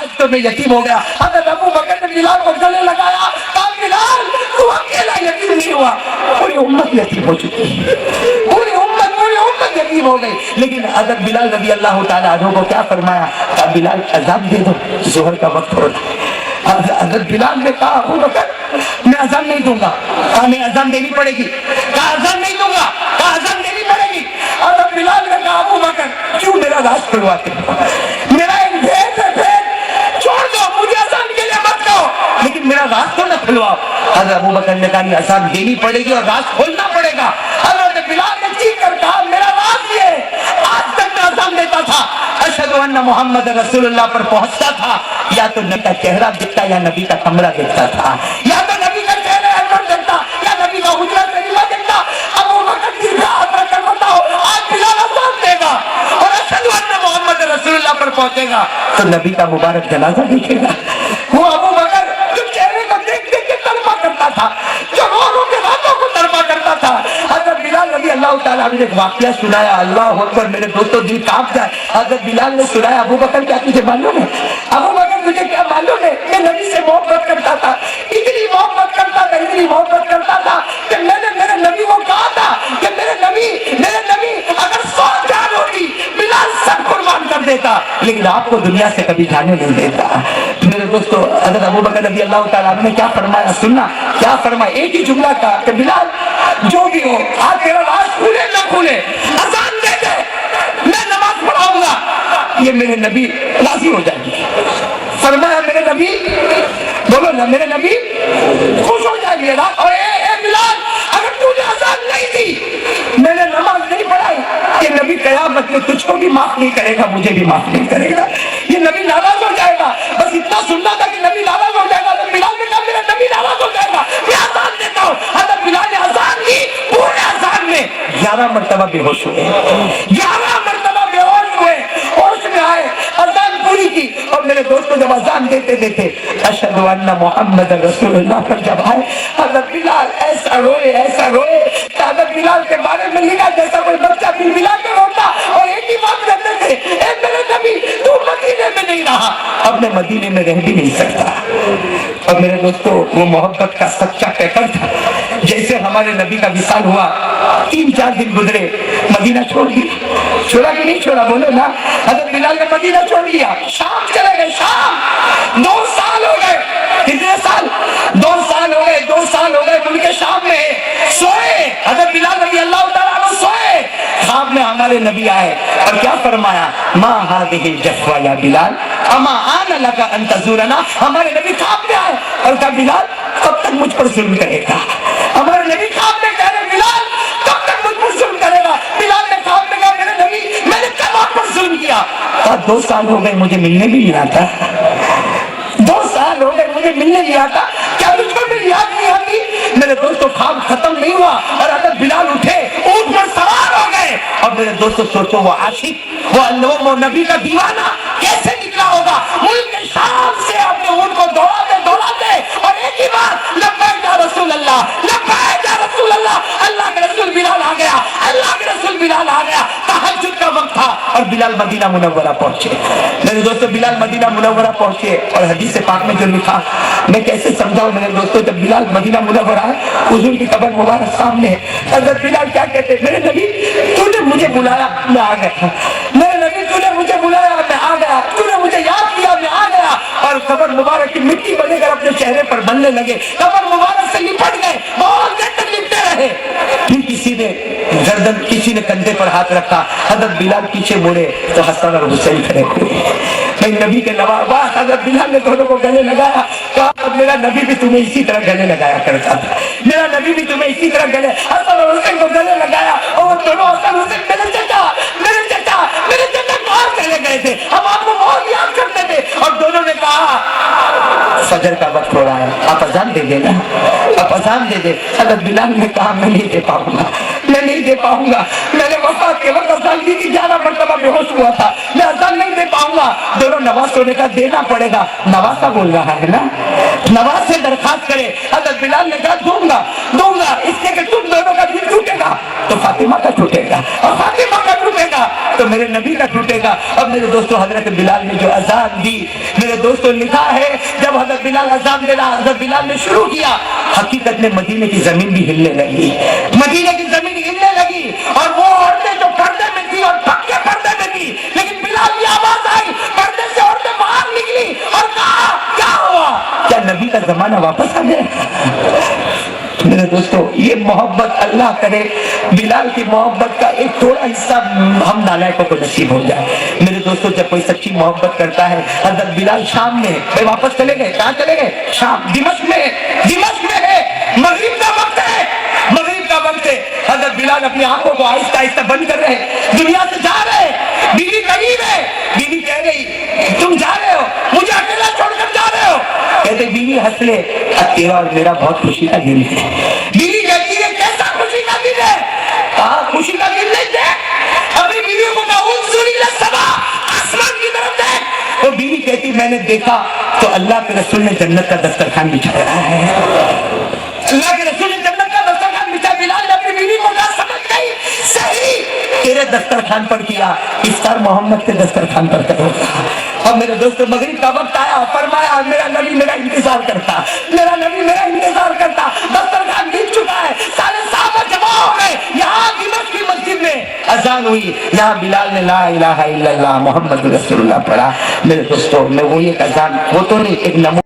آج تو میں یتیم ہو گیا. حضرت ابو بکر نے بلال کو گلے لگایا, کہا بلال تو اکیلا یتیم نہیں ہوا, پوری امت یتیم ہو چکی ہے, پوری امت یتیم ہو گئی. لیکن حضرت بلال رضی اللہ تعالیٰ عنہ کو کیا فرمایا, کہا بلال اذان دے دو, ظہر کا وقت ہو رہا ہے. حضرت بلال نے کہا ابو بکر میں اذان نہیں دوں گا. کہا نہیں اذان دینی پڑے گی. کہا اذان نہیں دوں گا. کہا اذان دینی پڑے گی. حضرت بلال نے کہا ابو بکر کیوں میرا راز کھلواتے ہو, میرا ایک بھید ہے, بھید چھوڑ دو, مجھے اذان کے لیے مت کہو, لیکن میرا راز تو نہ کھلواؤ. حضرت ابو بکر نے کہا یہ اذان دینی پڑے گی اور راز کھولنا پڑے گا. حضرت بلال نے چیخ کر کہا میرا راز یہ, آج تک میں اذان دیتا تھا اشہد ان محمد رسول اللہ پر پہنچتا تھا, یا تو نبی کا چہرہ دکھتا یا نبی کا کمرہ دکھتا تھا, یا تو نبی کا چہرہ انور دکھتا یا نبی کا حجرہ طیبہ دکھتا. ابو بکر کی ہاتھ رکھ کر بتاؤ, آج بلال اذان دے گا اور اشہد ان محمد رسول اللہ پر پہنچے گا تو نبی کا مبارک جنازہ دیکھے گا. وہ ابو بکر جو چہرے کو دیکھ دیکھ کے تڑپا کرتا تھا, جو رو کے راتوں کو تڑپا کرتا تھا. حضرت بلال رضی اللہ تعالیٰ نے ایک واقعہ سنایا, اللہ اکبر, میرے دوستوں دل کانپ جائے. حضرت بلال نے سنایا, ابو بکر کیا تجھے معلوم ہے, ابو بکر تجھے کیا معلوم ہے, میں نبی سے محبت کرتا تھا, اتنی محبت کرتا تھا, اتنی محبت کرتا تھا کہ میں نے میرے نبی کو کہا تھا کہ میرے نبی اگر 100 جان ہوتی بلال سب قربان کر دیتا, لیکن آپ کو دنیا سے کبھی جانے نہیں دیتا. میرے دوستو حضرت ابو بکر رضی اللہ تعالیٰ نے کیا فرمایا, سننا کیا فرمایا, ایک ہی جملہ کہا کہ بلال جو بھی ہو آج تیرا راز کھولے نہ کھولے اذان دے دے, میں نماز پڑھاؤں گا, یہ میرے نبی راضی ہو جائیں گے. فرمایا میرے نبی, بولو نا, میرے نبی خوش ہو جائیں گے. اور اے بلال اگر تو نے اذان نہیں دی, میں نے نماز نہیں پڑھائی, یہ نبی قیامت میں تجھ کو بھی معاف نہیں کرے گا, مجھے بھی معاف نہیں کرے گا, یہ نبی ناراض ہو جائے گا. بس اتنا سننا تھا کہ نبی ناراض ہو جائے گا. تو بلال نے کہا میرا نبی ناراض ہو جائے گا, میں اذان دیتا ہوں. حضرت بلال نے اذان دی, پورے اذان میں 11 مرتبہ بے ہوش ہوئے, 11 مرتبہ بے ہوش ہوئے, ہوش میں آئے, اذان پوری کی. اور میرے دوستوں جب اذان دیتے دیتے اشہد ان محمد رسول اللہ پر جب آئے, حضرت بلال ایسا روئے کہ حضرت بلال کے بارے میں لکھا جیسا کوئی بچہ دل بلال میں روتا اور ایک ہی بات کہتے تھے, اے میرے نبی تو مدینے میں نہیں رہا, اب میں مدینے میں رہ بھی نہیں سکتا. اور میرے دوستوں وہ محبت کا سچا پیکر تھا. جیسے ہمارے نبی کا وصال ہوا, 3-4 دن گزرے, مدینہ چھوڑ دیا. چھوڑا کہ نہیں چھوڑا, بولو نا. حضرت بلال نے مدینہ چھوڑ دیا, شام چلے گئے. شام 2 سال ہو گئے. کتنے سال؟ 2 سال ہو گئے. 2 سال ہو گئے ملک شام میں سوئے. حضرت بلال رضی اللہ تعالیٰ عنہ سوئے, خواب میں ہمارے نبی آئے اور کیا فرمایا, ما هذه الجفوہ یا بلال اما آن لک ان تزورنا. ہمارے نبی خواب میں آئے اور کہا بلال کب تک مجھ پر ظلم کرے گا. ہمارے نبی خواب میں کہہ رہے بلال کب تک مجھ پر ظلم کرے گا. بلال نے خواب میں کہا میرے نبی میں نے کب آپ پر ظلم کیا. کہا 2 سال ہو گئے مجھے ملنے بھی نہیں آتا, 2 سال ہو گئے مجھے ملنے نہیں آتا, کیا مجھ کو میری یاد نہیں آتی. میرے دوستوں خواب ختم نہیں ہوا اور حضرت بلال اٹھے, اونٹ پر سوار ہو گئے. اور میرے دوستوں سوچو وہ عاشق, وہ نبی کا دیوانہ کیسے نکلا ہوگا. ملک شام سے اپنے اونٹ کو دوڑاتے اور ایک ہی بات, لبیک یا رسول اللہ, لبیک یا رسول اللہ. اللہ کے رسول بلال آ گیا, اللہ کے رسول بلال آ گیا. تہجد کا وقت تھا اور بلال مدینہ منورہ پہنچے. میرے دوستوں بلال مدینہ منورہ پہنچے اور حدیث پاک میں جو لکھا میں کیسے سمجھاؤں میرے دوستوں. جب بلال مدینہ منورہ ہے, حضور کی قبر مبارک سامنے ہے, حضرت بلال کیا کہتے, میرے نبی تو نے مجھے بلایا میں آ گیا, میرے نبی تو نے مجھے بلایا میں آ گیا, تو نے مجھے یاد کیا میں آ گیا. اور قبر مبارک کی مٹی بنے کر اپنے چہرے پر بننے لگے, قبر مبارک سے لپٹ گئے, بہت دیر تک لپٹے رہے. پھر کسی نے کندھے پر ہاتھ رکھا. حضرت بلال پیچھے مڑے تو حسن اور حسین کھڑے ہوئے. میں نبی کے نواز, حضرت بلال نے دونوں کو گلے لگایا, کہا میرا نبی بھی تمہیں اسی طرح گلے لگایا کرتا تھا, میرا نبی بھی تمہیں اسی طرح گلے. حسن اور حسین کو گلے لگایا اور دونوں حسن حسین میرے چچا کہاں چلے گئے تھے, ہم آپ کو بہت یاد کرتے تھے. اور دونوں نے کہا فجر کا وقت ہو رہا ہے, آپ اذان دے دیں نا, آپ اذان دے دیں. حضرت بلال نے کہا میں نہیں دے پاؤں گا, میں نہیں دے پاؤں گا, میں نے وفات کے وقت اذان دی تھی, 11 مرتبہ بے ہوش ہوا تھا, میں اذان نہیں دے پاؤں گا. دونوں نواز نے کہا دینا پڑے گا. نواسا بول رہا ہے نا, نواز سے درخواست کرے. حضرت بلال نے کہا دوں گا اس لیے کہ تم دونوں کا دل ٹوٹے گا تو فاطمہ کا ٹوٹے گا, اور فاطمہ کا ٹوٹے گا تو میرے نبی کا ٹوٹے گا. اب میرے دوستوں حضرت بلال نے جو اذان دی, میرے دوستوں لکھا ہے جب حضرت بلال اذان دینا حضرت بلال نے شروع کیا, حقیقت میں مدینے کی زمین بھی ہلنے لگی, مدینے کی زمین ہلنے لگی, اور وہ عورتیں جو پردے میں تھی اور پکے پردے میں تھی, لیکن بلال کی آواز آئی, پردے سے عورتیں باہر نکلی اور کہا کیا ہوا, کیا نبی کا زمانہ واپس آ گیا؟ میرے دوستو یہ محبت اللہ کرے بلال کی محبت کا ایک تھوڑا حصہ ہم نالائقوں کو نصیب ہو جائے. میرے دوستو جب کوئی سچی محبت کرتا ہے, حضرت بلال شام میں واپس چلے گئے, کہاں چلے گئے؟ شام, دمشق میں ہے, مغرب کا وقت ہے, مغرب کا وقت ہے. حضرت بلال اپنی آنکھوں کو آہستہ آہستہ بند کر رہے ہیں, دنیا سے جا رہے ہیں, بیوی قریب ہے, بیوی کہہ گئی تم جا رہے ہو, مجھے اکیلا چھوڑ کر جا رہے ہو. کہتے بیوی ہنس لے, تیرا اور میرا بہت خوشی کا دن ہے. بیوی کہتی ہے کیسا خوشی کا دن ہے؟ کہا خوشی کا دن نہیں دیکھ, اپنی بیوی کو کہا انظر الی السماء, آسمان کی طرف دیکھ. وہ بیوی کہتی میں نے دیکھا تو اللہ کے رسول نے جنت کا دسترخوان بچھایا ہے, اللہ کے رسول نے جنت کا دسترخوان بچھایا. بلال نے اپنی بیوی کو کہا سمجھ گئی, صحیح تیرے دسترخوان پر کیا, افطار محمد کے دسترخوان پر کرو. اور میرے دوستو مغرب کا وقت آیا, فرمایا میرا نبی میرا انتظار کرتا, میرا نبی میرا انتظار کرتا, دسترخوان مل چکا ہے, سارے صحابہ جمع ہو گئے. یہاں دمشق کی مسجد میں اذان ہوئی, یہاں بلال نے لا الہ الا اللہ محمد رسول اللہ پڑھا. میرے دوستو میں وہ ایک اذان, وہ تو نہیں, ایک نمو